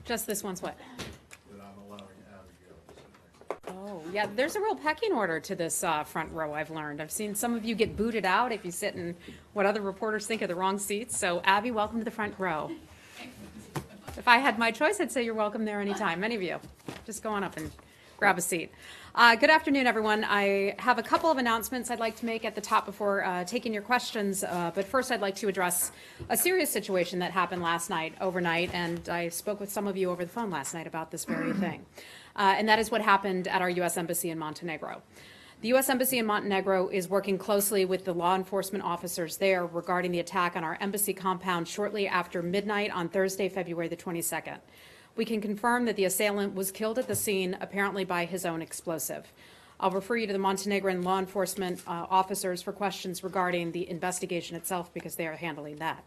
Just this one's what? That I'm allowing Abby to go. Oh, yeah, there's a real pecking order to this front row, I've learned. I've seen some of you get booted out if you sit in what other reporters think are the wrong seats. So Abby, welcome to the front row. If I had my choice, I'd say you're welcome there anytime. Many of you, just go on up and grab a seat. Good afternoon, everyone. I have a couple of announcements I'd like to make at the top before taking your questions. But first, I'd like to address a serious situation that happened last night, overnight, and I spoke with some of you over the phone last night about this very thing. And that is what happened at our U.S. Embassy in Montenegro. The U.S. Embassy in Montenegro is working closely with the law enforcement officers there regarding the attack on our embassy compound shortly after midnight on Thursday, February the 22nd. We can confirm that the assailant was killed at the scene, apparently by his own explosive. I'll refer you to the Montenegrin law enforcement officers for questions regarding the investigation itself because they are handling that.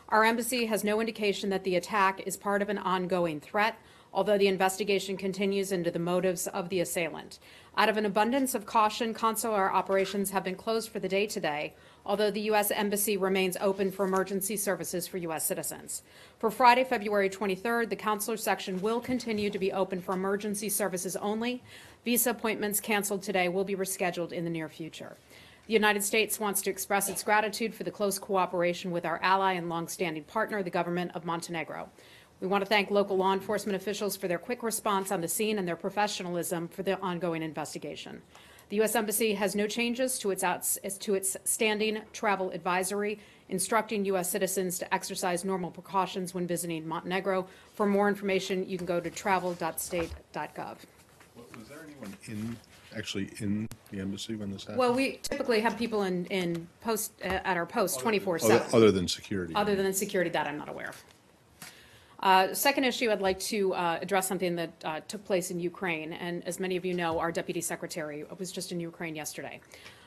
Our embassy has no indication that the attack is part of an ongoing threat, although the investigation continues into the motives of the assailant. Out of an abundance of caution, consular operations have been closed for the day today, although the U.S. Embassy remains open for emergency services for U.S. citizens. For Friday, February 23rd, the consular section will continue to be open for emergency services only. Visa appointments canceled today will be rescheduled in the near future. The United States wants to express its gratitude for the close cooperation with our ally and longstanding partner, the government of Montenegro. We want to thank local law enforcement officials for their quick response on the scene and their professionalism for the ongoing investigation. The U.S. Embassy has no changes to its standing travel advisory, instructing U.S. citizens to exercise normal precautions when visiting Montenegro. For more information, you can go to travel.state.gov. Was there anyone actually in the embassy when this happened? Well, we typically have people in post at our post 24/7. Other than security? Other than security, that I'm not aware of. Second issue, I'd like to address something that took place in Ukraine. And as many of you know, our Deputy Secretary was just in Ukraine yesterday.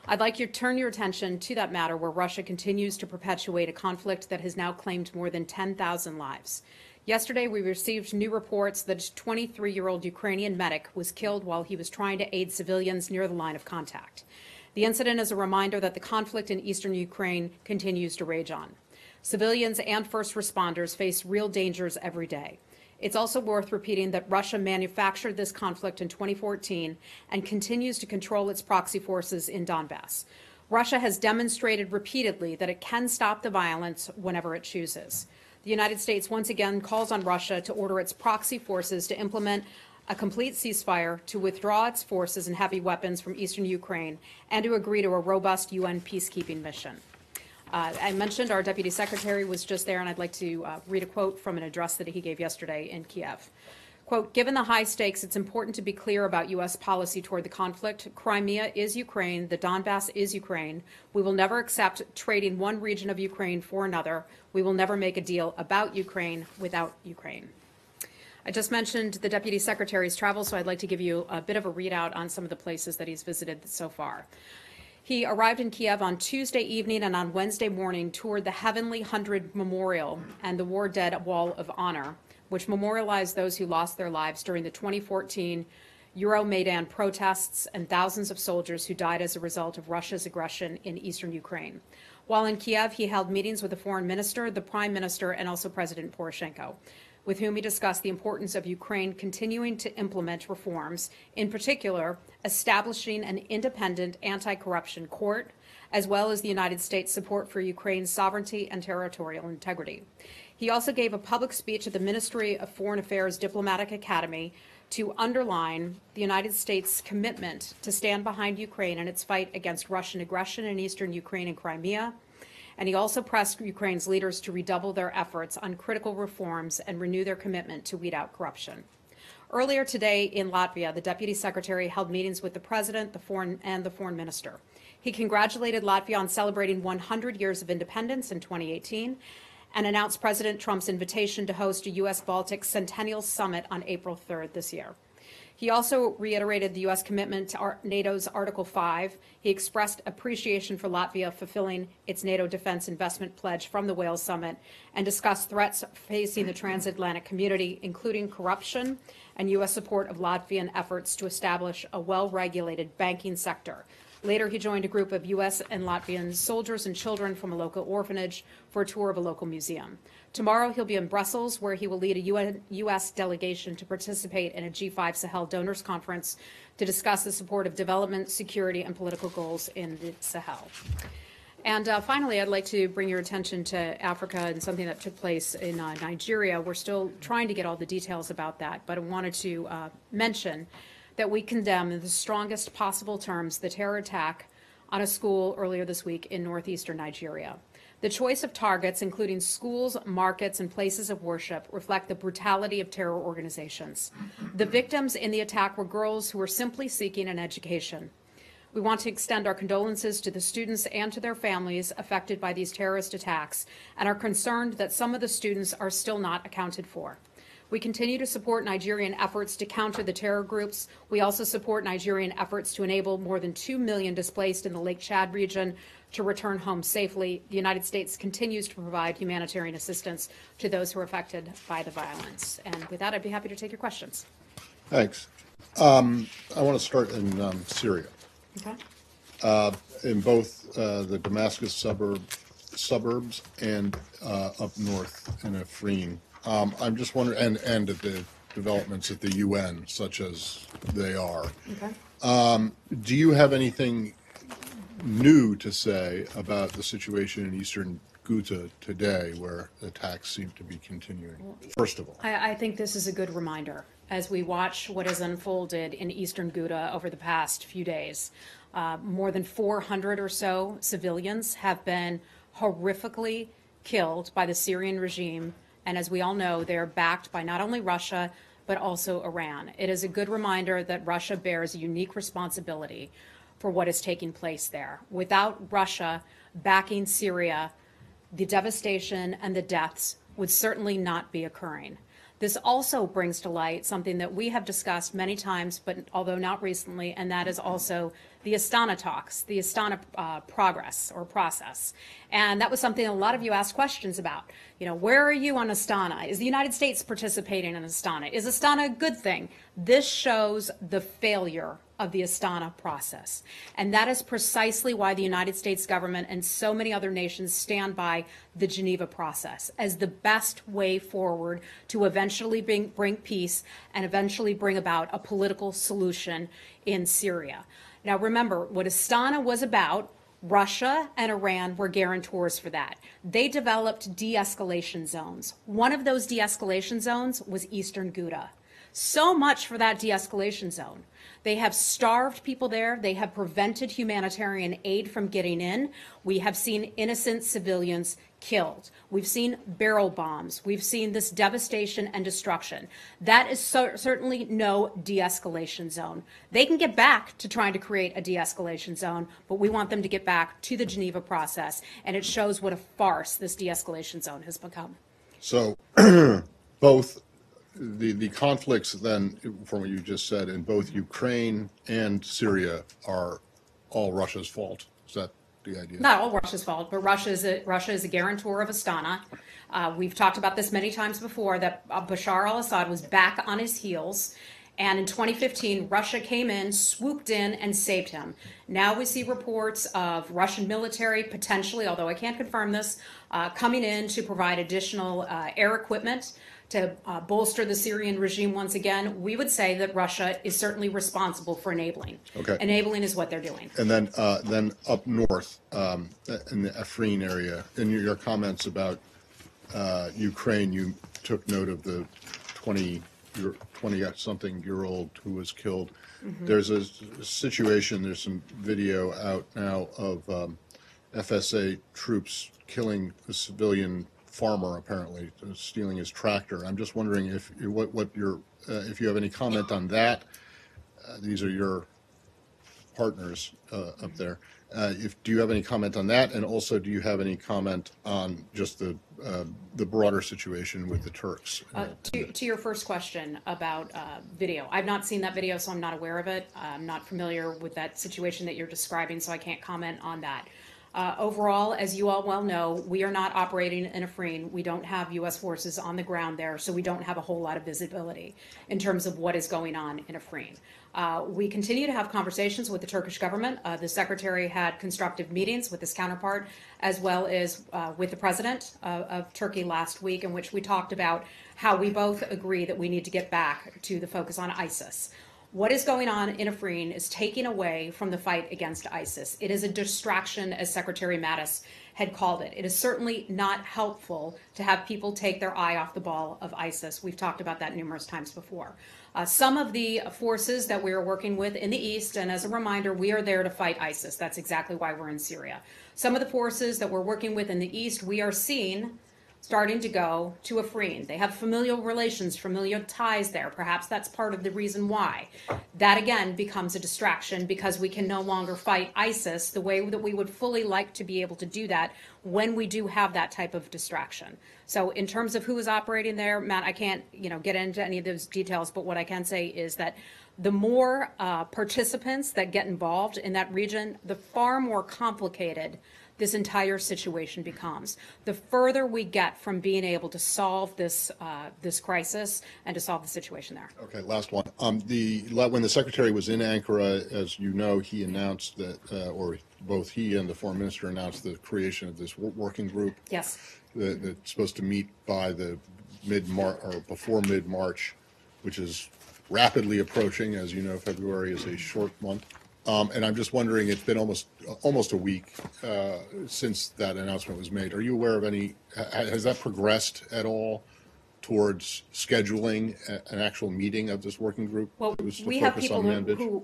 I'd like you to turn your attention to that matter where Russia continues to perpetuate a conflict that has now claimed more than 10,000 lives. Yesterday, we received new reports that a 23-year-old Ukrainian medic was killed while he was trying to aid civilians near the line of contact. The incident is a reminder that the conflict in eastern Ukraine continues to rage on. Civilians and first responders face real dangers every day. It's also worth repeating that Russia manufactured this conflict in 2014 and continues to control its proxy forces in Donbass. Russia has demonstrated repeatedly that it can stop the violence whenever it chooses. The United States once again calls on Russia to order its proxy forces to implement a complete ceasefire, to withdraw its forces and heavy weapons from eastern Ukraine, and to agree to a robust UN peacekeeping mission. I mentioned our Deputy Secretary was just there, and I'd like to read a quote from an address that he gave yesterday in Kiev. Quote, "Given the high stakes, it's important to be clear about U.S. policy toward the conflict. Crimea is Ukraine. The Donbass is Ukraine. We will never accept trading one region of Ukraine for another. We will never make a deal about Ukraine without Ukraine." I just mentioned the Deputy Secretary's travel, so I'd like to give you a bit of a readout on some of the places that he's visited so far. He arrived in Kiev on Tuesday evening and on Wednesday morning toured the Heavenly 100 Memorial and the War Dead Wall of Honor, which memorialized those who lost their lives during the 2014 Euromaidan protests and thousands of soldiers who died as a result of Russia's aggression in eastern Ukraine. While in Kiev, he held meetings with the foreign minister, the prime minister, and also President Poroshenko, with whom he discussed the importance of Ukraine continuing to implement reforms, in particular, establishing an independent anti-corruption court, as well as the United States' support for Ukraine's sovereignty and territorial integrity. He also gave a public speech at the Ministry of Foreign Affairs Diplomatic Academy to underline the United States' commitment to stand behind Ukraine in its fight against Russian aggression in eastern Ukraine and Crimea. And he also pressed Ukraine's leaders to redouble their efforts on critical reforms and renew their commitment to weed out corruption. Earlier today in Latvia, the Deputy Secretary held meetings with the President, the Foreign Minister. He congratulated Latvia on celebrating 100 years of independence in 2018 and announced President Trump's invitation to host a U.S.-Baltic Centennial Summit on April 3rd this year. He also reiterated the U.S. commitment to NATO's Article 5. He expressed appreciation for Latvia fulfilling its NATO defense investment pledge from the Wales Summit and discussed threats facing the transatlantic community, including corruption and U.S. support of Latvian efforts to establish a well-regulated banking sector. Later, he joined a group of U.S. and Latvian soldiers and children from a local orphanage for a tour of a local museum. Tomorrow, he'll be in Brussels, where he will lead a U.S. delegation to participate in a G5 Sahel Donors Conference to discuss the support of development, security, and political goals in the Sahel. And finally, I'd like to bring your attention to Africa and something that took place in Nigeria. We're still trying to get all the details about that, but I wanted to mention that we condemn in the strongest possible terms the terror attack on a school earlier this week in northeastern Nigeria. The choice of targets, including schools, markets, and places of worship, reflect the brutality of terror organizations. The victims in the attack were girls who were simply seeking an education. We want to extend our condolences to the students and to their families affected by these terrorist attacks and are concerned that some of the students are still not accounted for. We continue to support Nigerian efforts to counter the terror groups. We also support Nigerian efforts to enable more than 2 million displaced in the Lake Chad region to return home safely. The United States continues to provide humanitarian assistance to those who are affected by the violence. And with that, I'd be happy to take your questions. Thanks. I want to start in Syria. Okay. In both the Damascus suburbs and up north in Afrin. I'm just wondering, and at the developments at the UN, such as they are. Okay. Do you have anything new to say about the situation in eastern Ghouta today, where attacks seem to be continuing, first of all? I think this is a good reminder as we watch what has unfolded in eastern Ghouta over the past few days. More than 400 or so civilians have been horrifically killed by the Syrian regime. And as we all know, they're backed by not only Russia, but also Iran. It is a good reminder that Russia bears a unique responsibility for what is taking place there. Without Russia backing Syria, the devastation and the deaths would certainly not be occurring. This also brings to light something that we have discussed many times, but although not recently, and that is also the Astana talks, the Astana progress or process. And that was something a lot of you asked questions about. You know, where are you on Astana? Is the United States participating in Astana? Is Astana a good thing? This shows the failure of the Astana process. And that is precisely why the United States government and so many other nations stand by the Geneva process as the best way forward to eventually bring peace and eventually bring about a political solution in Syria. Now remember, what Astana was about, Russia and Iran were guarantors for that. They developed de-escalation zones. One of those de-escalation zones was Eastern Ghouta. So much for that de-escalation zone. They have starved people there. They have prevented humanitarian aid from getting in. We have seen innocent civilians killed. We've seen barrel bombs. We've seen this devastation and destruction. That is certainly no de-escalation zone. They can get back to trying to create a de-escalation zone, but we want them to get back to the Geneva process, and it shows what a farce this de-escalation zone has become. So both the conflicts then, from what you just said, in both Ukraine and Syria are all Russia's fault. Is that the idea? Not all Russia's fault, but Russia is a guarantor of Astana. We've talked about this many times before, that Bashar al-Assad was back on his heels. And in 2015, Russia came in, swooped in, and saved him. Now we see reports of Russian military potentially, although I can't confirm this, coming in to provide additional air equipment to bolster the Syrian regime once again. We would say that Russia is certainly responsible for enabling. Okay. Enabling is what they're doing. And then up north in the Afrin area, in your comments about Ukraine, you took note of the 20-something-year-old who was killed. Mm-hmm. There's a situation, there's some video out now of FSA troops killing a civilian farmer, apparently, stealing his tractor. I'm just wondering if you have any comment on that. These are your partners up there. Do you have any comment on that? And also, do you have any comment on just the broader situation with the Turks? To your first question about video, I've not seen that video, so I'm not aware of it. I'm not familiar with that situation that you're describing, so I can't comment on that. Overall, as you all well know, we are not operating in Afrin. We don't have U.S. forces on the ground there, so we don't have a whole lot of visibility in terms of what is going on in Afrin. We continue to have conversations with the Turkish government. The Secretary had constructive meetings with his counterpart, as well as with the President of Turkey last week, in which we talked about how we both agree that we need to get back to the focus on ISIS. What is going on in Afrin is taking away from the fight against ISIS. It is a distraction, as Secretary Mattis had called it. It is certainly not helpful to have people take their eye off the ball of ISIS. We've talked about that numerous times before. Some of the forces that we are working with in the East, and as a reminder, we are there to fight ISIS. That's exactly why we're in Syria. Some of the forces that we're working with in the East, we are seeing starting to go to Afrin. They have familial relations, familial ties there. Perhaps that's part of the reason why. That, again, becomes a distraction because we can no longer fight ISIS the way that we would fully like to be able to do that when we do have that type of distraction. So in terms of who is operating there, Matt, I can't get into any of those details, but what I can say is that the more participants that get involved in that region, the far more complicated this entire situation becomes. The further we get from being able to solve this crisis and to solve the situation there. Okay, last one. When the Secretary was in Ankara, as you know, he announced that, or both he and the Foreign Minister announced the creation of this working group. Yes. That's supposed to meet by the mid-March or before mid-March, which is rapidly approaching. As you know, February is a short month. And I'm just wondering, it's been almost a week since that announcement was made. Are you aware of has that progressed at all towards scheduling an actual meeting of this working group? Well, we have people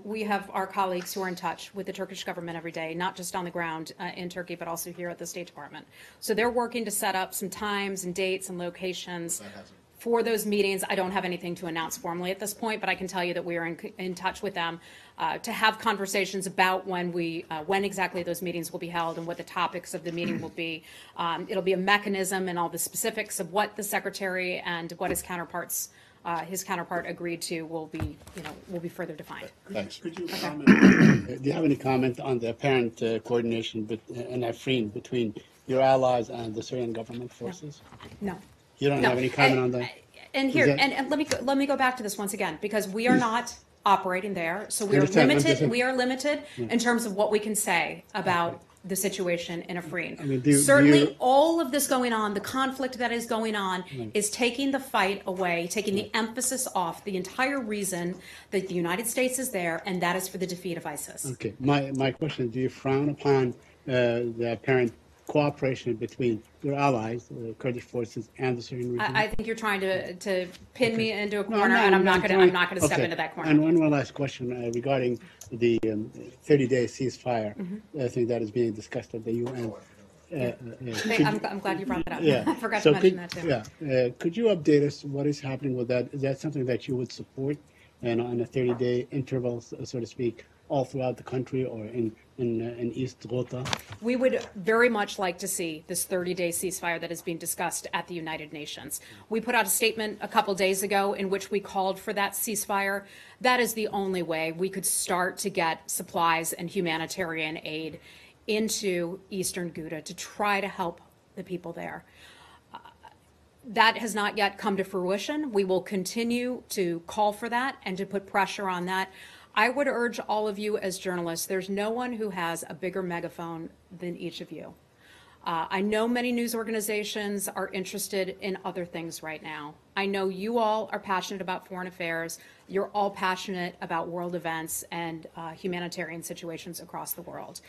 we have our colleagues who are in touch with the Turkish government every day, not just on the ground in Turkey, but also here at the State Department. So they're working to set up some times and dates and locations for those meetings. I don't have anything to announce formally at this point, but I can tell you that we are in touch with them to have conversations about when exactly those meetings will be held and what the topics of the meeting will be. It'll be a mechanism, and all the specifics of what the Secretary and what his counterpart agreed to will be further defined. Thanks. Could you comment? Do you have any comment on the apparent coordination in Afrin between your allies and the Syrian government forces? No. You don't have any comment on that? And here, and let me go back to this once again, because we are not operating there, so we are limited. We are limited in terms of what we can say about the situation in Afrin. Certainly, all of this going on, the conflict that is going on, is taking the fight away, taking the emphasis off the entire reason that the United States is there, and that is for the defeat of ISIS. Okay, my question is: do you frown upon the apparent cooperation between your allies, the Kurdish forces, and the Syrian region? I think you're trying to pin me into a corner, and I'm not going to step into that corner. And one last question regarding the 30-day ceasefire. I think that is being discussed at the UN. I'm glad you brought that up. Yeah. I forgot to mention that too. Yeah. Could you update us what is happening with that? Is that something that you would support, and on a 30-day interval, so to speak, all throughout the country or in East Ghouta? We would very much like to see this 30-day ceasefire that is being discussed at the United Nations. We put out a statement a couple days ago in which we called for that ceasefire. That is the only way we could start to get supplies and humanitarian aid into eastern Ghouta to try to help the people there. That has not yet come to fruition. We will continue to call for that and to put pressure on that. I would urge all of you as journalists, there's no one who has a bigger megaphone than each of you. I know many news organizations are interested in other things right now. I know you all are passionate about foreign affairs. You're all passionate about world events and humanitarian situations across the world.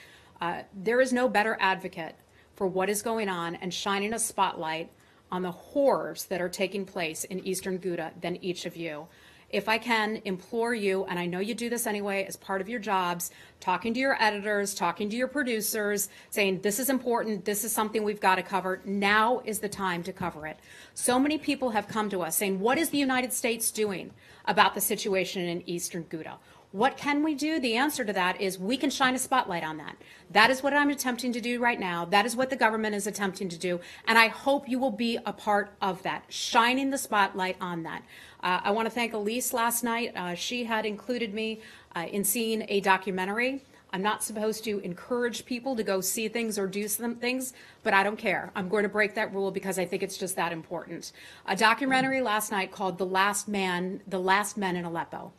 There is no better advocate for what is going on and shining a spotlight on the horrors that are taking place in eastern Ghouta than each of you. If I can implore you, and I know you do this anyway as part of your jobs, talking to your editors, talking to your producers, saying this is important, this is something we've got to cover, now is the time to cover it. So many people have come to us saying, what is the United States doing about the situation in eastern Ghouta? What can we do? The answer to that is we can shine a spotlight on that. That is what I'm attempting to do right now. That is what the government is attempting to do. And I hope you will be a part of that, shining the spotlight on that. I want to thank Elise last night. She had included me in seeing a documentary I'm not supposed to encourage people to go see things or do some things, but I don't care. I'm going to break that rule because I think it's just that important. A documentary last night called The Last Men in Aleppo,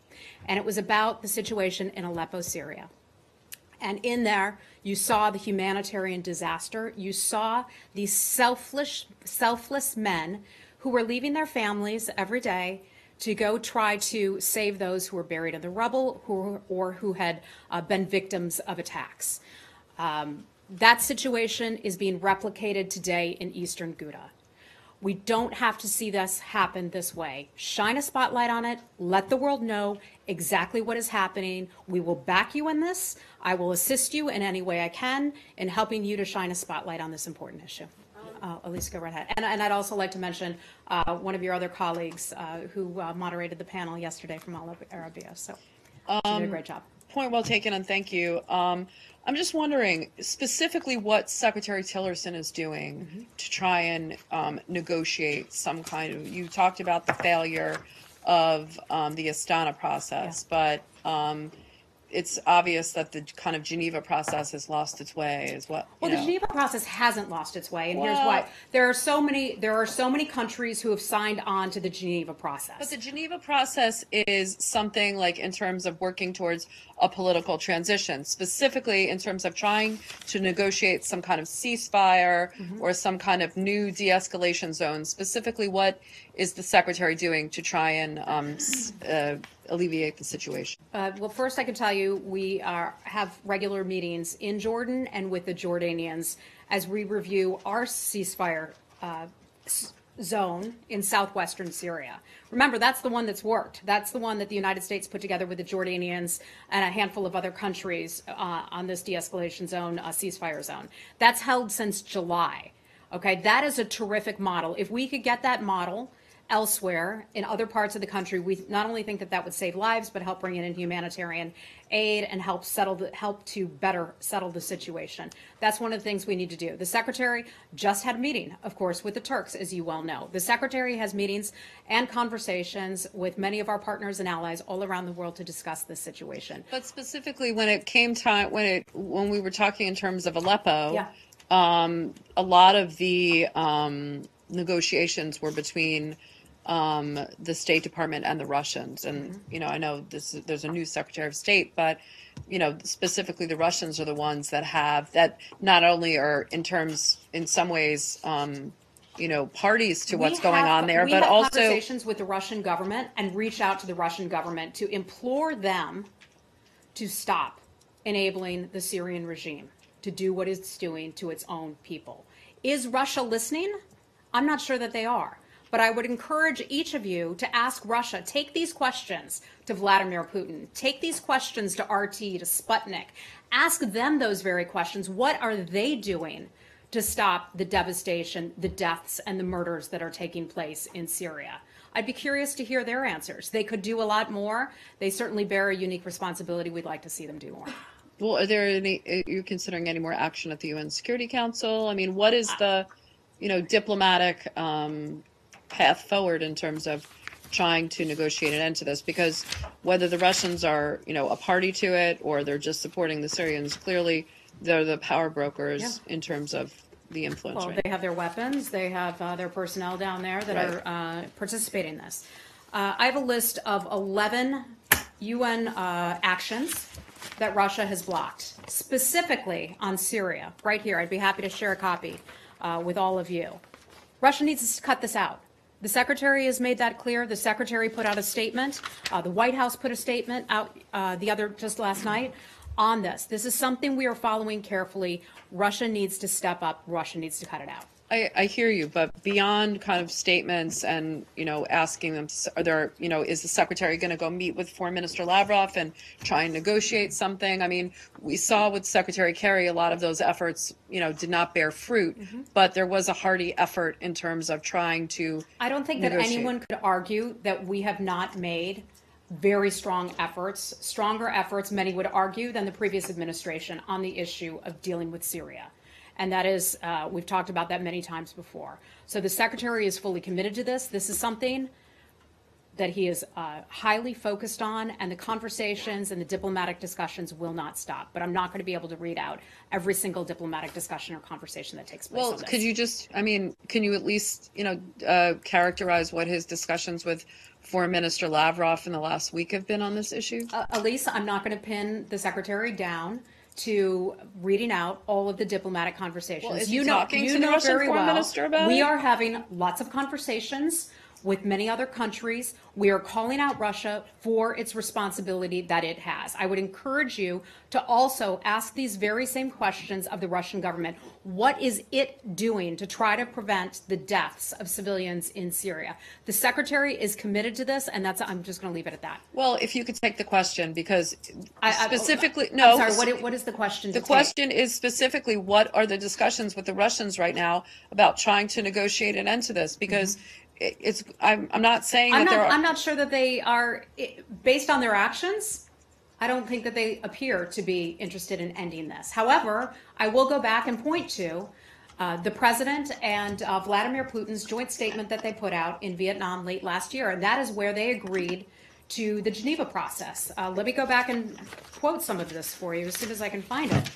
and it was about the situation in Aleppo, Syria. And in there, you saw the humanitarian disaster. You saw these selfless men who were leaving their families every day to go try to save those who were buried in the rubble or who had been victims of attacks. That situation is being replicated today in Eastern Ghouta. We don't have to see this happen this way. Shine a spotlight on it. Let the world know exactly what is happening. We will back you in this. I will assist you in any way I can in helping you to shine a spotlight on this important issue. Elisa, go right ahead. And I'd also like to mention one of your other colleagues who moderated the panel yesterday from Al Arabiya. So she did a great job. Point well taken, and thank you. I'm just wondering specifically what Secretary Tillerson is doing to try and negotiate some kind of. You talked about the failure of the Astana process, but it's obvious that the kind of Geneva process has lost its way as well. Well, the Geneva process hasn't lost its way, and here's why. There are so many countries who have signed on to the Geneva process. But the Geneva process is something like in terms of working towards a political transition, specifically in terms of trying to negotiate some kind of ceasefire or some kind of new de-escalation zone. Specifically, what is the Secretary doing to try and alleviate the situation? Well, first I can tell you we have regular meetings in Jordan and with the Jordanians as we review our ceasefire zone in southwestern Syria. Remember, that's the one that's worked. That's the one that the United States put together with the Jordanians and a handful of other countries on this de-escalation zone, ceasefire zone. That's held since July. Okay, that is a terrific model. If we could get that model elsewhere in other parts of the country, we not only think that that would save lives, but help bring in humanitarian aid and help to better settle the situation. That's one of the things we need to do. The Secretary just had a meeting, of course, with the Turks, as you well know. The Secretary has meetings and conversations with many of our partners and allies all around the world to discuss this situation. But specifically, when it came time, when we were talking in terms of Aleppo, a lot of the negotiations were between the State Department and the Russians. And, I know there's a new Secretary of State, but, specifically the Russians are the ones that not only are in some ways, parties to what's going on there, but also. We have conversations with the Russian government and reach out to the Russian government to implore them to stop enabling the Syrian regime to do what it's doing to its own people. Is Russia listening? I'm not sure that they are. But I would encourage each of you to ask Russia, take these questions to Vladimir Putin, take these questions to RT, to Sputnik, ask them those very questions. What are they doing to stop the devastation, the deaths, and the murders that are taking place in Syria? I'd be curious to hear their answers. They could do a lot more. They certainly bear a unique responsibility. We'd like to see them do more. Well, are you considering any more action at the UN Security Council? I mean, what is the, diplomatic path forward in terms of trying to negotiate an end to this? Because whether the Russians are, a party to it or they're just supporting the Syrians, clearly they're the power brokers in terms of the influence. Well, right? They have their weapons. They have their personnel down there that are participating in this. I have a list of 11 UN actions that Russia has blocked, specifically on Syria. Right here, I'd be happy to share a copy with all of you. Russia needs to cut this out. The Secretary has made that clear. The Secretary put out a statement. The White House put a statement out just last night on this. This is something we are following carefully. Russia needs to step up. Russia needs to cut it out. I hear you, but beyond kind of statements and, asking them, is the Secretary going to go meet with Foreign Minister Lavrov and try and negotiate something? I mean, we saw with Secretary Kerry, a lot of those efforts, did not bear fruit, but there was a hearty effort in terms of trying to I don't think negotiate. that anyone could argue that we have not made very strong efforts, stronger efforts, many would argue, than the previous administration on the issue of dealing with Syria. And that is, we've talked about that many times before. So the Secretary is fully committed to this. This is something that he is highly focused on, and the conversations and the diplomatic discussions will not stop. But I'm not going to be able to read out every single diplomatic discussion or conversation that takes place Well, on this. could you just, I mean, can you at least, characterize what his discussions with Foreign Minister Lavrov in the last week have been on this issue? Elise, I'm not going to pin the secretary down to reading out all of the diplomatic conversations. Well, is he talking to the Russian foreign minister about we it? are having lots of conversations with many other countries. We are calling out Russia for its responsibility that it has. I would encourage you to also ask these very same questions of the Russian government. What is it doing to try to prevent the deaths of civilians in Syria? The secretary is committed to this, and I'm just going to leave it at that. Well, if you could take the question, because specifically, I'm sorry, what is the question? The question is specifically, what are the discussions with the Russians right now about trying to negotiate an end to this? Because I'm not saying that there are. I'm not sure that they are, based on their actions, I don't think that they appear to be interested in ending this. However, I will go back and point to the president and Vladimir Putin's joint statement that they put out in Vietnam late last year, and that is where they agreed to the Geneva process. Let me go back and quote some of this for you as soon as I can find it.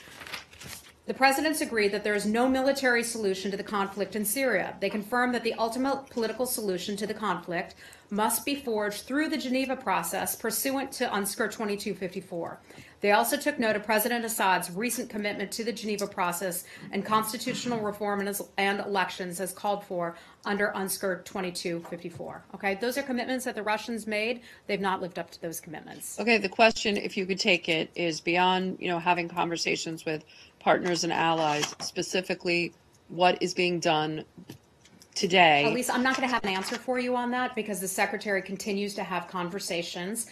The presidents agreed that there is no military solution to the conflict in Syria. They confirmed that the ultimate political solution to the conflict must be forged through the Geneva process pursuant to UNSCR 2254. They also took note of President Assad's recent commitment to the Geneva process and constitutional reform and elections as called for under UNSCR 2254. Okay, those are commitments that the Russians made. They've not lived up to those commitments. Okay, the question, if you could take it, is beyond, having conversations with partners and allies, specifically what is being done today. Elise, I'm not going to have an answer for you on that because the secretary continues to have conversations.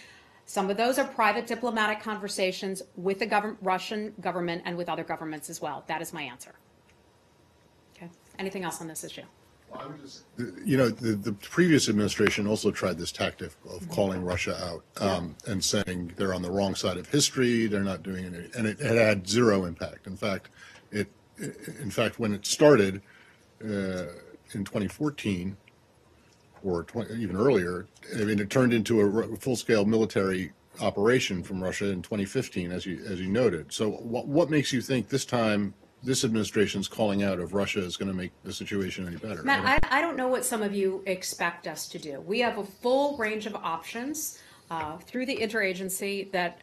Some of those are private diplomatic conversations with the Russian government and with other governments as well. That is my answer. Okay. Anything else on this issue? The previous administration also tried this tactic of calling Russia out and saying they're on the wrong side of history, they're not doing it, and it had zero impact. In fact, when it started in 2014 or even earlier, I mean, it turned into a full-scale military operation from Russia in 2015, as you noted. So, what makes you think this time this administration's calling out of Russia is going to make the situation any better? Matt, I don't know what some of you expect us to do. We have a full range of options through the interagency that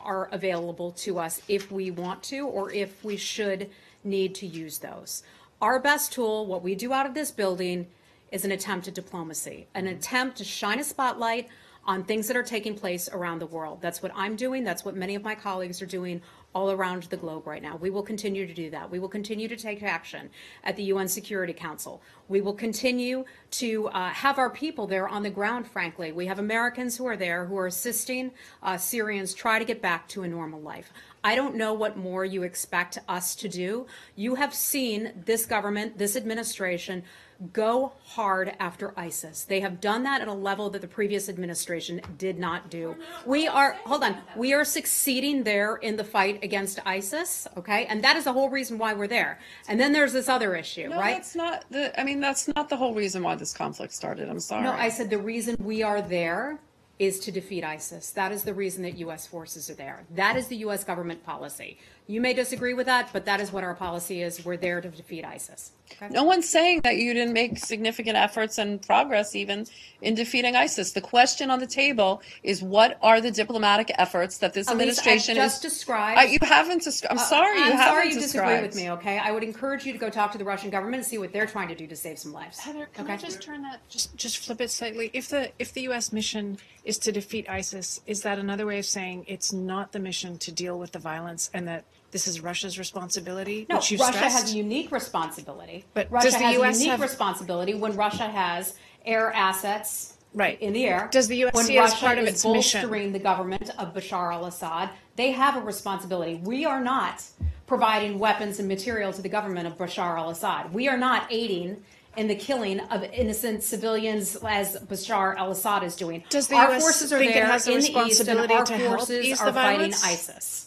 are available to us if we want to or if we should need to use those. Our best tool, what we do out of this building, is an attempt at diplomacy, an attempt to shine a spotlight on things that are taking place around the world. That's what I'm doing. That's what many of my colleagues are doing all around the globe right now. We will continue to do that. We will continue to take action at the UN Security Council. We will continue to have our people there on the ground, frankly. We have Americans who are there who are assisting Syrians try to get back to a normal life. I don't know what more you expect us to do. You have seen this government, this administration, go hard after ISIS. They have done that at a level that the previous administration did not do. We are succeeding there in the fight against ISIS, okay? And that is the whole reason why we're there. And then there's this other issue, No, right? that's not the whole reason why this conflict started. I'm sorry. No, I said the reason we are there is to defeat ISIS. That is the reason that U.S. forces are there. That is the U.S. government policy. You may disagree with that, but that is what our policy is. We're there to defeat ISIS. Okay? No one's saying that you didn't make significant efforts and progress even in defeating ISIS. The question on the table is, what are the diplomatic efforts that this administration just described. You haven't. I'm sorry. I'm you sorry haven't you described. disagree with me. Okay, I would encourage you to go talk to the Russian government and see what they're trying to do to save some lives. Heather, can okay? I just turn that, just flip it slightly? If the U.S. mission is to defeat ISIS, is that another way of saying it's not the mission to deal with the violence and that this is Russia's responsibility? No, which you've Russia stressed? has a unique responsibility. But Russia does the has US a unique have- responsibility when Russia has air assets Right. in the air. Does the US when see it as Russia part of is its mission? bolstering the government of Bashar al-Assad, they have a responsibility. We are not providing weapons and material to the government of Bashar al-Assad. We are not aiding in the killing of innocent civilians as Bashar al-Assad is doing. Does the Our US forces are think it there has a in the east, and responsibility our to help forces ease are the fighting violence? ISIS.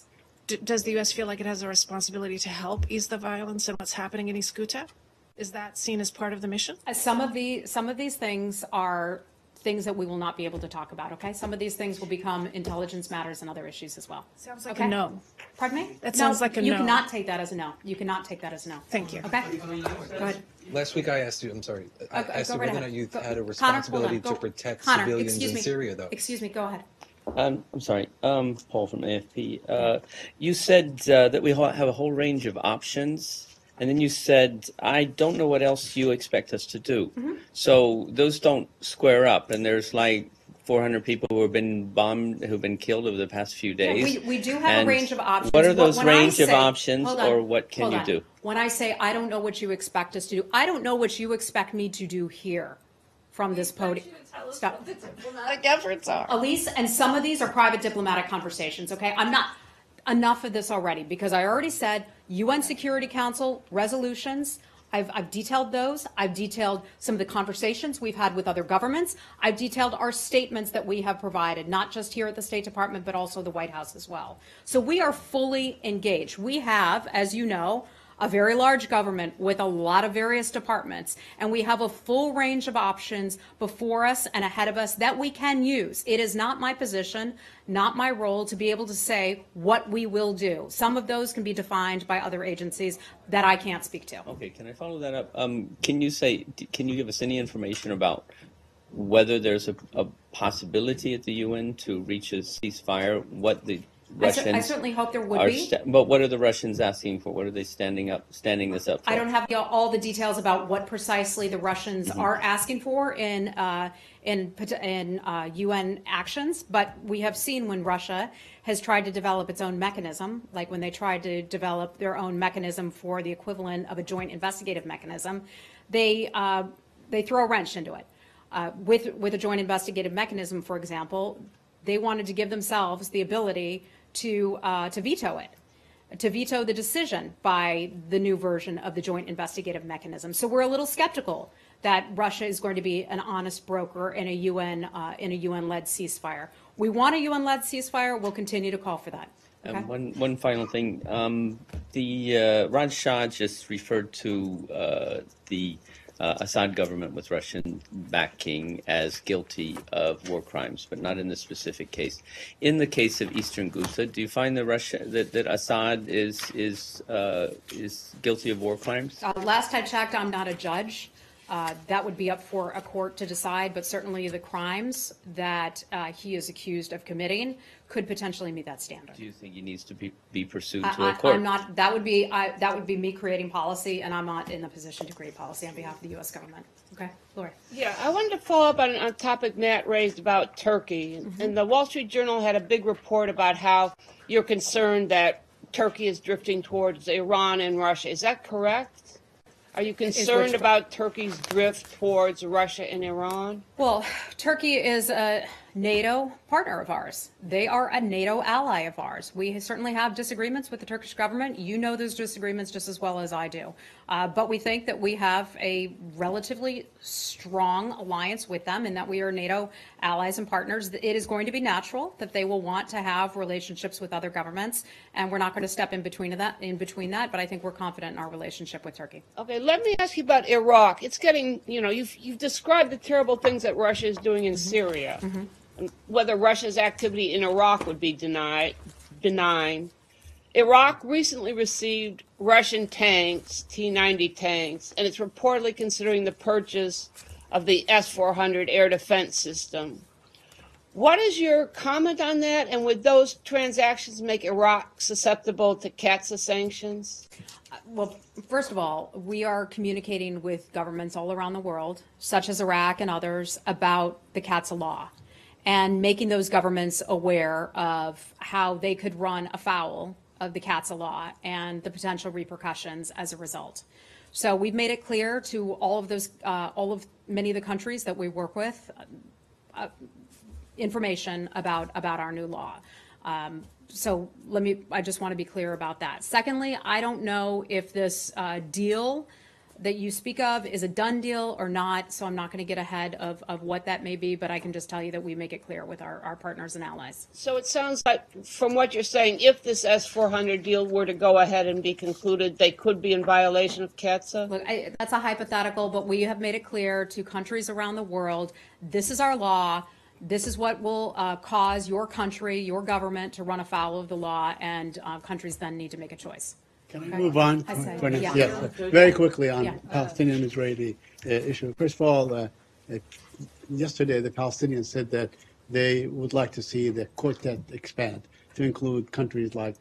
Does the U.S. feel like it has a responsibility to help ease the violence and what's happening in East Ghouta? Is that seen as part of the mission? Some of these things are things that we will not be able to talk about, okay? Some of these things will become intelligence matters and other issues as well. Sounds like Okay? a no. Pardon me? That No, sounds like a You no. cannot take that as a no. You cannot take that as a no. Thank you. Okay? Go ahead. Last week I asked you, I'm sorry, I Go asked you right whether or ahead. not you Go- had a Connor, responsibility hold on. to protect Connor, civilians excuse in me. Syria, though. Excuse me, go ahead. I'm sorry, Paul from AFP. You said that we have a whole range of options, and then you said, I don't know what else you expect us to do. So those don't square up, and there's like 400 people who have been bombed, who've been killed over the past few days. We do have And a range of options. What are those When I range of say- options, hold on, or what can hold you on. do? When I say I don't know what you expect us to do, I don't know what you expect me to do here from this podium. Stop. Diplomatic efforts are. Elise, and some of these are private diplomatic conversations, okay? I'm not, enough of this already, because I already said UN Security Council resolutions, I've detailed those. I've detailed some of the conversations we've had with other governments. I've detailed our statements that we have provided, not just here at the State Department, but also the White House as well. So we are fully engaged. We have, as you know, a very large government with a lot of various departments, and we have a full range of options before us and ahead of us that we can use. It is not my position, not my role to be able to say what we will do. Some of those can be defined by other agencies that I can't speak to. Okay, can I follow that up? Can you give us any information about whether there's a possibility at the UN to reach a ceasefire? What the Russians I certainly hope there would are be. but what are the Russians asking for? What are they standing this up for? I don't have all the details about what precisely the Russians are asking for in UN actions, but we have seen when Russia has tried to develop its own mechanism, like when they tried to develop their own mechanism for the equivalent of a joint investigative mechanism, they throw a wrench into it. With a joint investigative mechanism, for example, they wanted to give themselves the ability to veto it, to veto the decision by the new version of the joint investigative mechanism. So we're a little skeptical that Russia is going to be an honest broker in a UN-led ceasefire. We want a UN-led ceasefire. We'll continue to call for that. Okay? One final thing. The Raj Shah just referred to the Assad government with Russian backing as guilty of war crimes, but not in this specific case. In the case of Eastern Ghouta, do you find that Assad is guilty of war crimes? Last I checked, I'm not a judge. That would be up for a court to decide, but certainly the crimes that he is accused of committing could potentially meet that standard. Do you think he needs to be pursued to a court? I'm not. That would be me creating policy, and I'm not in the position to create policy on behalf of the U.S. government. Okay, Lori. Yeah, I wanted to follow up on a topic Matt raised about Turkey. And the Wall Street Journal had a big report about how you're concerned that Turkey is drifting towards Iran and Russia. Is that correct? Are you concerned about Turkey's drift towards Russia and Iran? Well, Turkey is a NATO partner of ours. They are a NATO ally of ours. We certainly have disagreements with the Turkish government. You know those disagreements just as well as I do. But we think that we have a relatively strong alliance with them and that we are NATO allies and partners. It is going to be natural that they will want to have relationships with other governments, and we're not going to step in between that, but I think we're confident in our relationship with Turkey. Okay, let me ask you about Iraq. It's getting, you've described the terrible things that Russia is doing in Syria. And whether Russia's activity in Iraq would be benign. Iraq recently received Russian tanks, T-90 tanks, and it's reportedly considering the purchase of the S-400 air defense system. What is your comment on that, and would those transactions make Iraq susceptible to CAATSA sanctions? Well, first of all, we are communicating with governments all around the world, such as Iraq and others, about the CAATSA law and making those governments aware of how they could run afoul of the CAATSA law and the potential repercussions as a result. So we've made it clear to many of the countries that we work with information about our new law. So I just want to be clear about that. Secondly, I don't know if this deal that you speak of is a done deal or not, so I'm not going to get ahead of what that may be, but I can just tell you that we make it clear with our partners and allies. So it sounds like, from what you're saying, if this S-400 deal were to go ahead and be concluded, they could be in violation of CATSA? Look, that's a hypothetical, but we have made it clear to countries around the world, this is our law. This is what will cause your country, your government to run afoul of the law, and countries then need to make a choice. Can I move on? I say, for next? yeah. Yes, very quickly on Yeah. Palestinian-Israeli issue. First of all, yesterday the Palestinians said that they would like to see the quartet expand to include countries like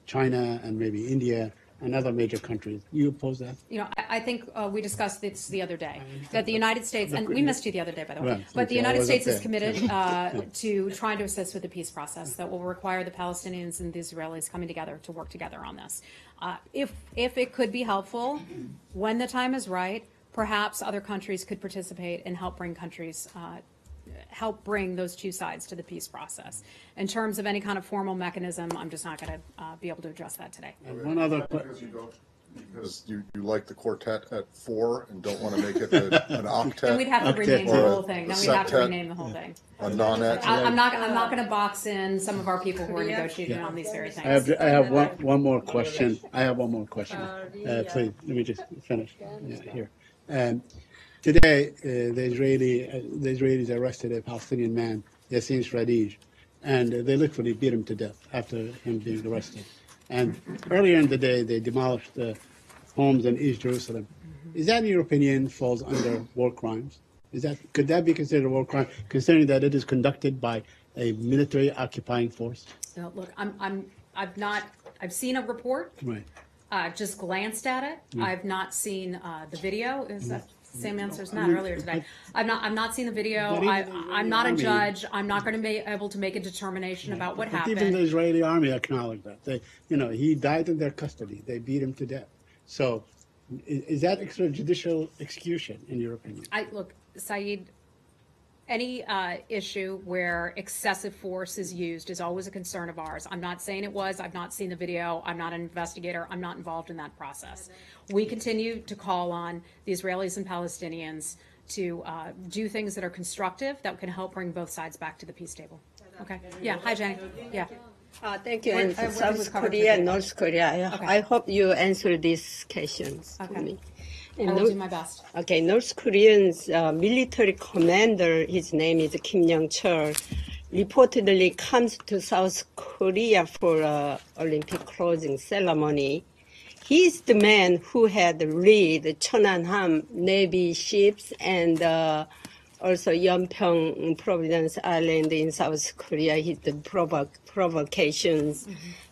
China and maybe India and other major countries. You oppose that? You know, I think we discussed this the other day, that the United States, and we missed you the other day, by the way, Right, but the okay, I United wasn't States is there. committed to trying to assist with the peace process that will require the Palestinians and the Israelis coming together to work together on this. If it could be helpful, when the time is right, perhaps other countries could participate and help bring those two sides to the peace process. In terms of any kind of formal mechanism, I'm just not going to be able to address that today. And one other Because you like the quartet at 4 and don't want to make it an octet. Then we'd have to Okay. rename the Or a whole thing. Then we'd have to septet. rename the whole thing. A nonet. I'm not going to box in some of our people who are negotiating on these very things. I have one more question. Please, let me just finish here. Today, the Israelis arrested a Palestinian man, Yassin Sradij, and they literally beat him to death after him being arrested. And earlier in the day, they demolished the homes in East Jerusalem. Is that, in your opinion, falls under war crimes? Could that be considered a war crime, considering that it is conducted by a military occupying force? So, look, I've seen a report, Right. just glanced at it. I've not seen the video. Is that the same answer as Matt earlier today? I've not seen the video. But even the I'm not a Israeli judge. I'm not going to be able to make a determination about what But even the happened. Israeli army acknowledged that. He died in their custody. They beat him to death. So, is that extrajudicial execution, in your opinion? Look, Saeed, any issue where excessive force is used is always a concern of ours. I'm not saying it was. I've not seen the video. I'm not an investigator. I'm not involved in that process. We continue to call on the Israelis and Palestinians to do things that are constructive that can help bring both sides back to the peace table. Okay. Yeah. Hi, Jenny. Yeah. Thank you. What- And what was South covered Korea, today? North Korea. Okay. I hope you answer these questions Okay. for me. I And will North- do my best. Okay, North Korean's military commander, his name is Kim Young-chul, reportedly comes to South Korea for Olympic closing ceremony. He's the man who had led Cheonhan Navy ships and also Yeonpyeong Providence Island in South Korea. He's the provocations.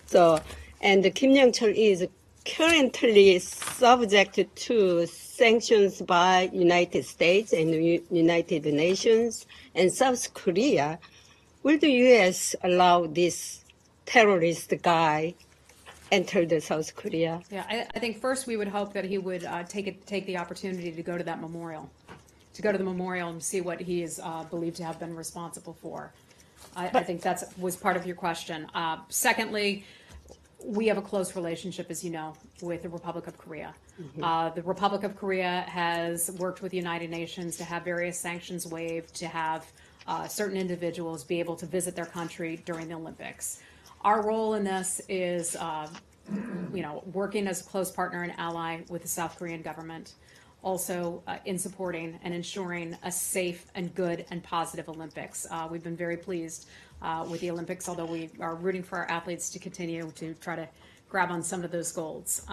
So, and Kim Young-chul is currently subject to sanctions by United States and United Nations and South Korea. Will the U.S. allow this terrorist guy enter the South Korea? Yeah, I think first we would hope that he would take the opportunity to go to that memorial, and see what he is believed to have been responsible for. I think that was part of your question. Secondly, we have a close relationship, as you know, with the Republic of Korea. The Republic of Korea has worked with the United Nations to have various sanctions waived, to have certain individuals be able to visit their country during the Olympics. Our role in this is, working as a close partner and ally with the South Korean government, also in supporting and ensuring a safe and good and positive Olympics. We've been very pleased with the Olympics, although we are rooting for our athletes to continue to try to grab on some of those golds.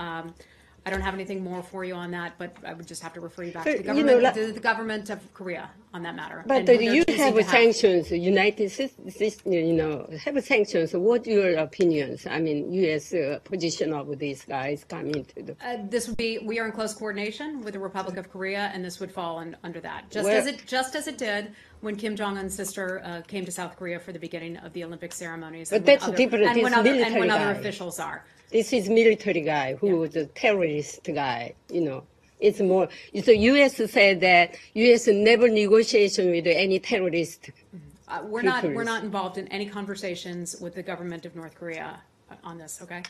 I don't have anything more for you on that, but I would just have to refer you back to the But, government, to the government of Korea on that matter. But And they're you choosing have to sanctions, United States, have sanctions. What your opinions? I mean, U.S. Position of these guys coming to the. This would be, we are in close coordination with the Republic of Korea, and this would fall under that. Just as it did when Kim Jong-un's sister came to South Korea for the beginning of the Olympic ceremonies. But that's different. And when It's other military guy. officials are. This is military guy who was a terrorist guy, It's more, so U.S. said that U.S. never negotiation with any terrorist. We're not involved in any conversations with the government of North Korea on this, okay?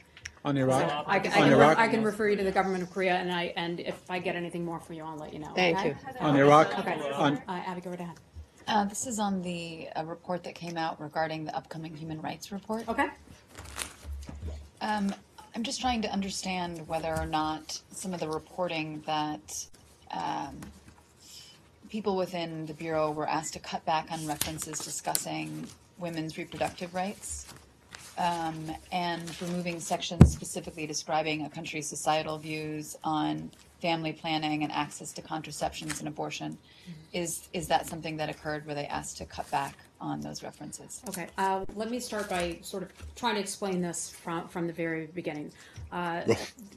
On Iraq? I can refer you to the government of Korea, and if I get anything more from you, I'll let you know. Thank okay? you. On Iraq? Okay. On, Abby, go right ahead. This is on the report that came out regarding the upcoming human rights report. Okay. I'm just trying to understand whether or not some of the reporting that people within the Bureau were asked to cut back on references discussing women's reproductive rights and removing sections specifically describing a country's societal views on family planning and access to contraceptions and abortion. Is that something that occurred where they asked to cut back on those references? Okay. Let me start by sort of trying to explain this from the very beginning. Well,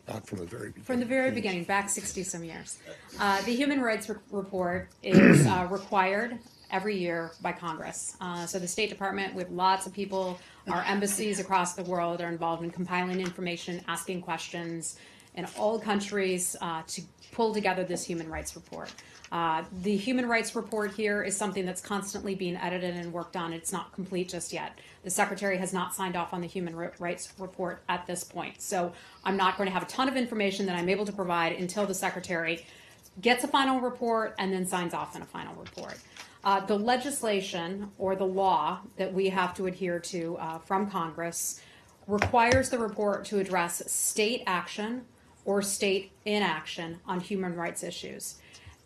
not from the very beginning. From the very beginning, back 60-some years. The Human Rights Report is required every year by Congress. So the State Department, with lots of people, our embassies across the world are involved in compiling information, asking questions in all countries to pull together this Human Rights Report. The Human Rights Report here is something that's constantly being edited and worked on. It's not complete just yet. The Secretary has not signed off on the Human Rights Report at this point. So I'm not going to have a ton of information that I'm able to provide until the Secretary gets a final report and then signs off on a final report. The legislation or the law that we have to adhere to from Congress requires the report to address state action or state inaction on human rights issues.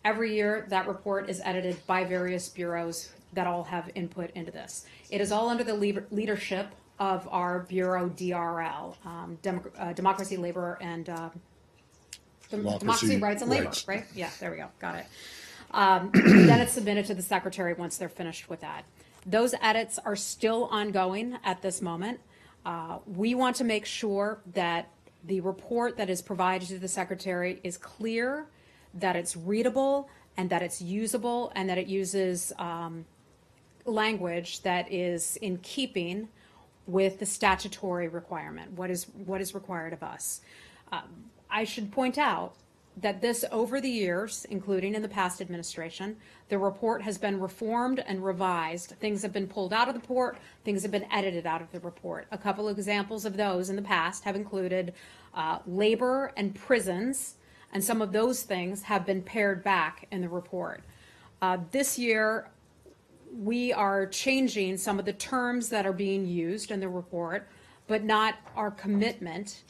Every year, that report is edited by various bureaus that all have input into this. It is all under the leadership of our bureau, DRL, Democracy, Labor, and Democracy, Rights, and Labor, right? Yeah, there we go, got it. Then it's submitted to the Secretary once they're finished with that. Those edits are still ongoing at this moment. We want to make sure that the report that is provided to the Secretary is clear, that it's readable, and that it's usable, and that it uses language that is in keeping with the statutory requirement, what is required of us. I should point out that this, over the years, including in the past administration, the report has been reformed and revised. Things have been pulled out of the report, things have been edited out of the report. A couple of examples of those in the past have included labor and prisons, and some of those things have been pared back in the report. This year, we are changing some of the terms that are being used in the report, but not our commitment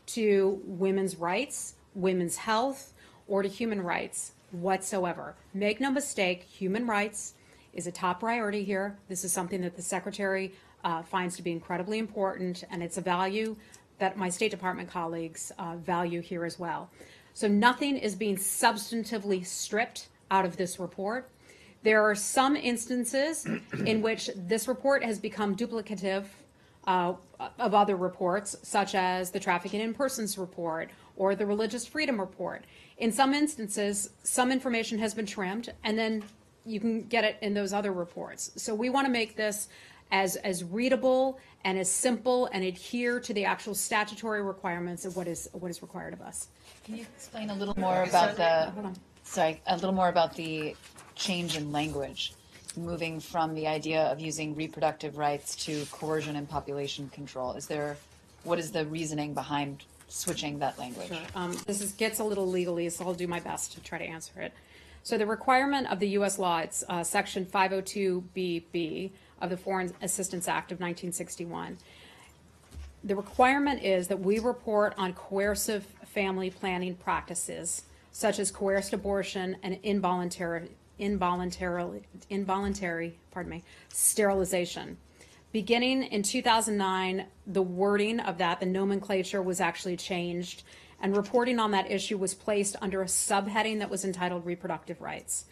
to women's rights, women's health, or to human rights whatsoever. Make no mistake, human rights is a top priority here. This is something that the Secretary finds to be incredibly important, and it's a value that my State Department colleagues value here as well. So nothing is being substantively stripped out of this report. There are some instances in which this report has become duplicative of other reports, such as the Trafficking in Persons report or the Religious Freedom report. In some instances, some information has been trimmed, and then you can get it in those other reports. So we want to make this as readable and as simple and adhere to the actual statutory requirements of what is required of us. Can you explain a little more about the change in language, moving from the idea of using reproductive rights to coercion and population control? What is the reasoning behind switching that language? Sure. This gets a little legalese, so I'll do my best to try to answer it. So the requirement of the U.S. law, it's Section 502BB of the Foreign Assistance Act of 1961. The requirement is that we report on coercive family planning practices, such as coerced abortion and involuntary sterilization. Beginning in 2009, the wording of that, the nomenclature, was actually changed, and reporting on that issue was placed under a subheading that was entitled Reproductive Rights.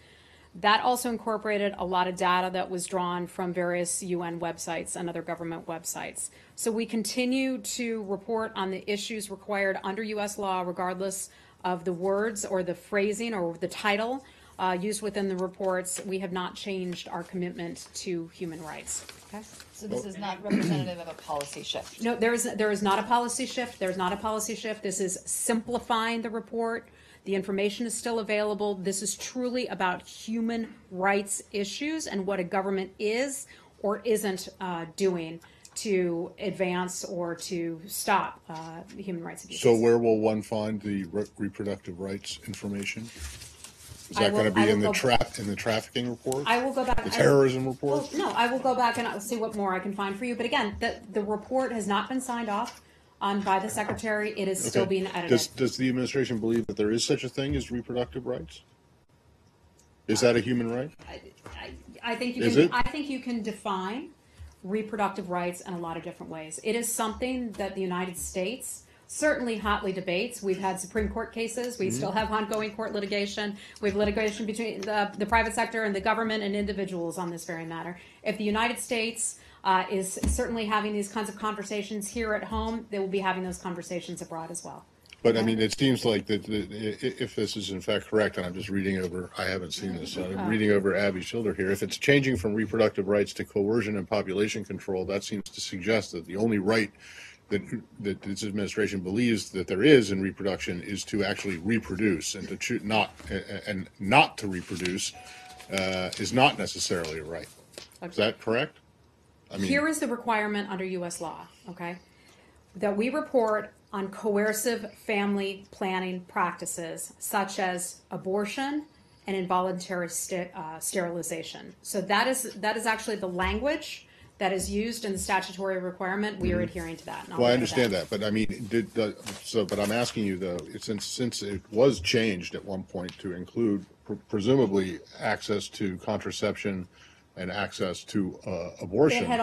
That also incorporated a lot of data that was drawn from various UN websites and other government websites. So we continue to report on the issues required under U.S. law, regardless of the words or the phrasing or the title used within the reports. We have not changed our commitment to human rights. Okay? So this is not representative of a policy shift? No, there is not a policy shift. There's not a policy shift. This is simplifying the report. The information is still available. This is truly about human rights issues and what a government is or isn't doing to advance or to stop human rights abuses. So where will one find the reproductive rights information? Is I that going to will- I be in will the go- in the trafficking report? I will go back. The terrorism report? Well, no, I will go back and I'll see what more I can find for you. But again, the report has not been signed off on by the secretary. It is still being edited. Does the administration believe that there is such a thing as reproductive rights? Is that a human right? I think you Is can. it? I think you can define reproductive rights in a lot of different ways. It is something that the United States certainly hotly debates. We've had Supreme Court cases. We still have ongoing court litigation. We have litigation between the private sector and the government and individuals on this very matter. If the United States is certainly having these kinds of conversations here at home, they will be having those conversations abroad as well. But I mean, it seems like that if this is in fact correct, and I'm just reading over, I haven't seen this, I'm reading over Abby Schilder here. If it's changing from reproductive rights to coercion and population control, that seems to suggest that the only right that this administration believes that there is in reproduction is to actually reproduce, and to not to reproduce is not necessarily a right. Is that correct? I mean, Here is the requirement under U.S. law, okay, that we report on coercive family planning practices such as abortion and involuntary sterilization. So that is actually the language that is used in the statutory requirement. We are adhering to that. well, I understand that, but I mean, but I'm asking you though, since it was changed at one point to include presumably access to contraception and access to abortion. It had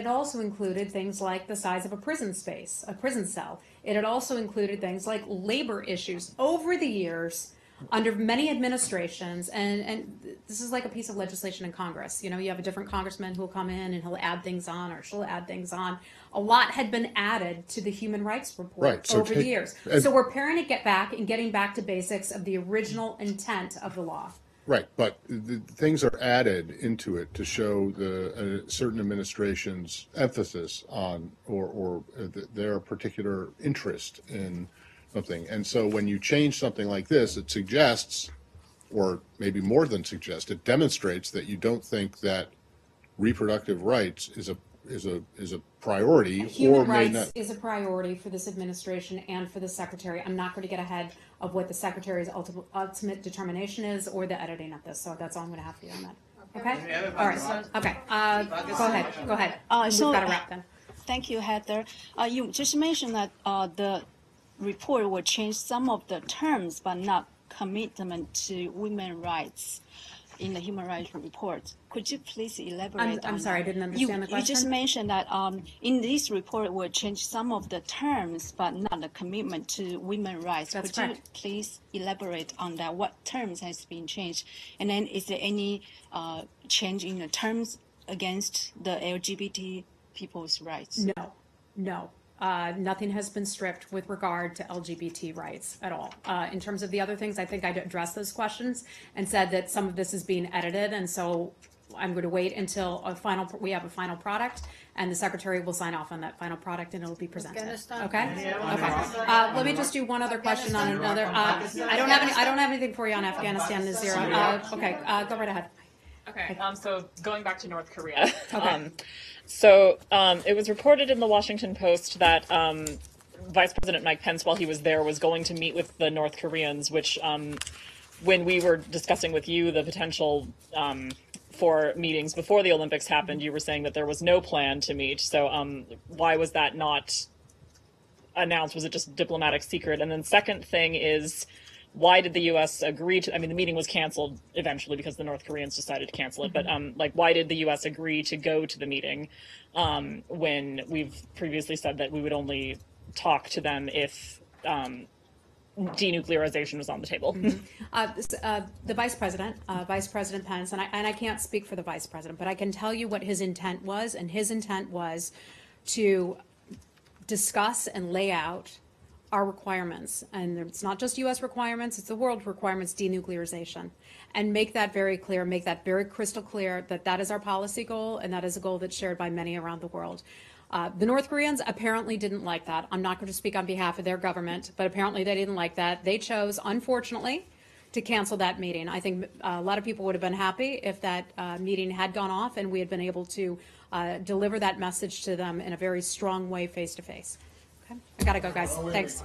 also included things like the size of a prison cell. It had also included things like labor issues over the years under many administrations, and this is like a piece of legislation in Congress. You know, you have a different congressman who will come in and he'll add things on, or she'll add things on. A lot had been added to the human rights report Right, so over the years. So we're paring it back and getting back to basics of the original intent of the law. Right, but the things are added into it to show the certain administration's emphasis on or their particular interest in something. And so when you change something like this, it suggests, or maybe more than suggests, it demonstrates that you don't think that reproductive rights is a priority. Human rights is a priority for this administration and for the secretary. I'm not going to get ahead of what the secretary's ultimate determination is or the editing of this. So that's all I'm going to have for you on that. Okay? All right. Okay. Go ahead. We've got to wrap then. Thank you, Heather. You just mentioned that the report will change some of the terms, but not commitment to women's rights in the human rights report. Could you please elaborate? I'm sorry, I didn't understand the question. You just mentioned that in this report will change some of the terms, but not the commitment to women's rights. That's Could correct. you please elaborate on that? What terms has been changed? And then is there any change in the terms against the LGBT people's rights? No. Nothing has been stripped with regard to LGBT rights at all. In terms of the other things, I think I addressed those questions and said that some of this is being edited, and so I'm going to wait until we have a final product, and the secretary will sign off on that final product, and it'll be presented. Okay. Let me just do one other question on another. I don't have anything for you on Afghanistan, Nazira. Okay. Go right ahead. Okay. So going back to North Korea. Okay. So it was reported in the Washington Post that Vice President Mike Pence, while he was there, was going to meet with the North Koreans, which when we were discussing with you the potential for meetings before the Olympics happened, you were saying that there was no plan to meet. So why was that not announced? Was it just diplomatic secret? And then second thing is, why did the U.S. agree to, I mean, the meeting was canceled eventually because the North Koreans decided to cancel it, but why did the U.S. agree to go to the meeting when we've previously said that we would only talk to them if denuclearization was on the table? The Vice President Pence, and I can't speak for the Vice President, but I can tell you what his intent was, and his intent was to discuss and lay out our requirements, and it's not just U.S. requirements, it's the world requirements, denuclearization, and make that very clear, make that very crystal clear that that is our policy goal, and that is a goal that's shared by many around the world. The North Koreans apparently didn't like that. I'm not going to speak on behalf of their government, but apparently they didn't like that. They chose, unfortunately, to cancel that meeting. I think a lot of people would have been happy if that meeting had gone off and we had been able to deliver that message to them in a very strong way face to face. Okay, I gotta go, guys. Thanks.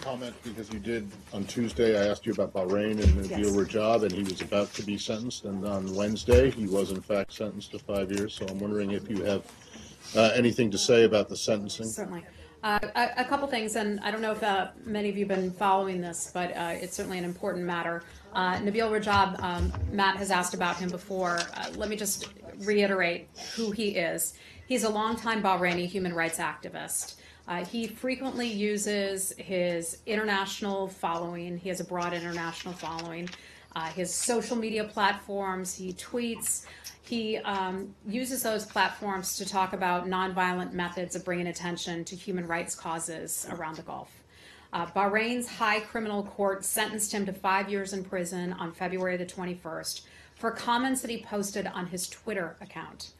Comment, because you did on Tuesday, I asked you about Bahrain and the deal with Rajab, and he was about to be sentenced, and on Wednesday he was in fact sentenced to 5 years. So I'm wondering if you have anything to say about the sentencing. Certainly. A couple things, and I don't know if many of you have been following this, but it's certainly an important matter. Nabil Rajab, Matt has asked about him before. Let me just reiterate who he is. He's a longtime Bahraini human rights activist. He frequently uses his international following. He has a broad international following. His social media platforms, he tweets. He uses those platforms to talk about nonviolent methods of bringing attention to human rights causes around the Gulf. Bahrain's High Criminal Court sentenced him to 5 years in prison on February the 21st for comments that he posted on his Twitter account.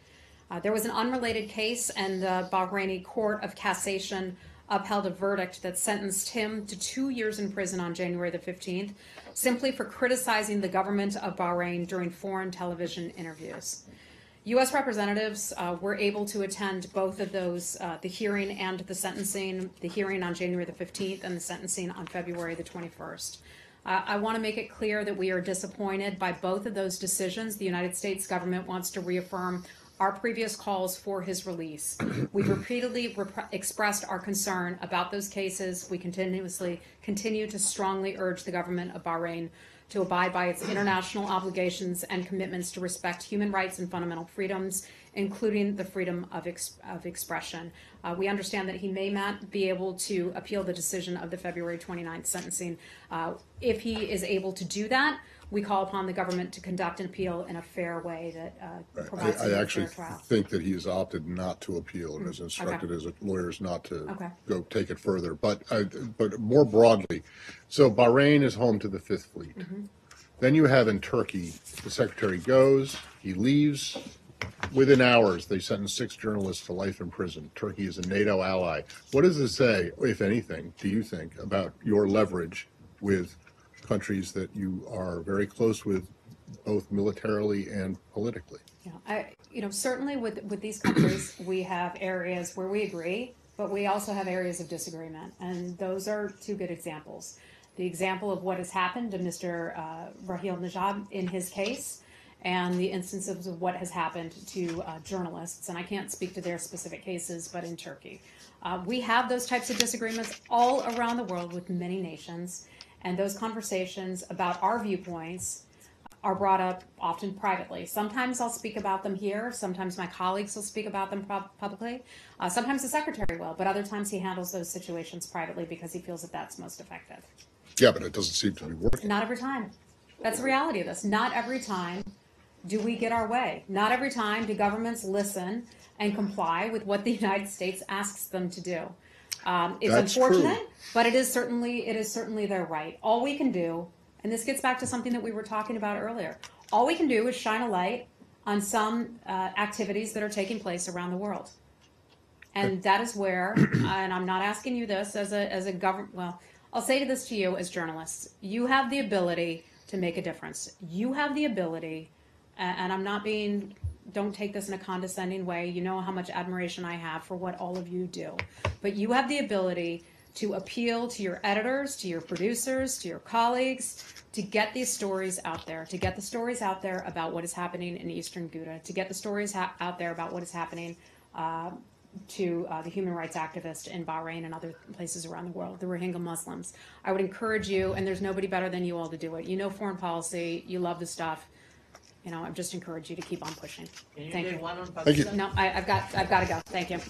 There was an unrelated case, and the Bahraini Court of Cassation upheld a verdict that sentenced him to 2 years in prison on January the 15th, simply for criticizing the government of Bahrain during foreign television interviews. U.S. representatives were able to attend both of those, the hearing and the sentencing, the hearing on January the 15th and the sentencing on February the 21st. I want to make it clear that we are disappointed by both of those decisions. The United States government wants to reaffirm our previous calls for his release. We've repeatedly expressed our concern about those cases. We continue to strongly urge the government of Bahrain to abide by its international obligations and commitments to respect human rights and fundamental freedoms, including the freedom of expression. We understand that he may not be able to appeal the decision of the February 29th sentencing. If he is able to do that, we call upon the government to conduct an appeal in a fair way that provides I a actually fair trial. think that he has opted not to appeal and has instructed his lawyers not to go take it further. But more broadly, so Bahrain is home to the Fifth Fleet. Then you have in Turkey, the secretary goes, he leaves. Within hours, they sentence 6 journalists to life in prison. Turkey is a NATO ally. What does this say, if anything, do you think, about your leverage with countries that you are very close with, both militarily and politically? Yeah, certainly with these countries, we have areas where we agree, but we also have areas of disagreement, and those are 2 good examples. The example of what has happened to Mr. Rahil Najab in his case, and the instances of what has happened to journalists, and I can't speak to their specific cases, but in Turkey. We have those types of disagreements all around the world with many nations, and those conversations about our viewpoints are brought up often privately. Sometimes I'll speak about them here, sometimes my colleagues will speak about them publicly, sometimes the secretary will, but other times he handles those situations privately because he feels that that's most effective. Yeah, but it doesn't seem to be working. Not every time. That's the reality of this. Not every time do we get our way. Not every time do governments listen and comply with what the United States asks them to do. It's That's unfortunate, true. but it is certainly their right. All we can do, and this gets back to something that we were talking about earlier, all we can do is shine a light on some activities that are taking place around the world. And that is where, and I'm not asking you this as a government, well, I'll say this to you as journalists. You have the ability to make a difference. You have the ability, and I'm not being, don't take this in a condescending way. You know how much admiration I have for what all of you do. But you have the ability to appeal to your editors, to your producers, to your colleagues, to get these stories out there, to get the stories out there about what is happening in Eastern Ghouta, to get the stories out there about what is happening to the human rights activists in Bahrain and other places around the world, the Rohingya Muslims. I would encourage you, and there's nobody better than you all to do it. You know foreign policy, you love the stuff. I just encourage you to keep on pushing. Thank you. Thank you. No, I've got to go. Thank you.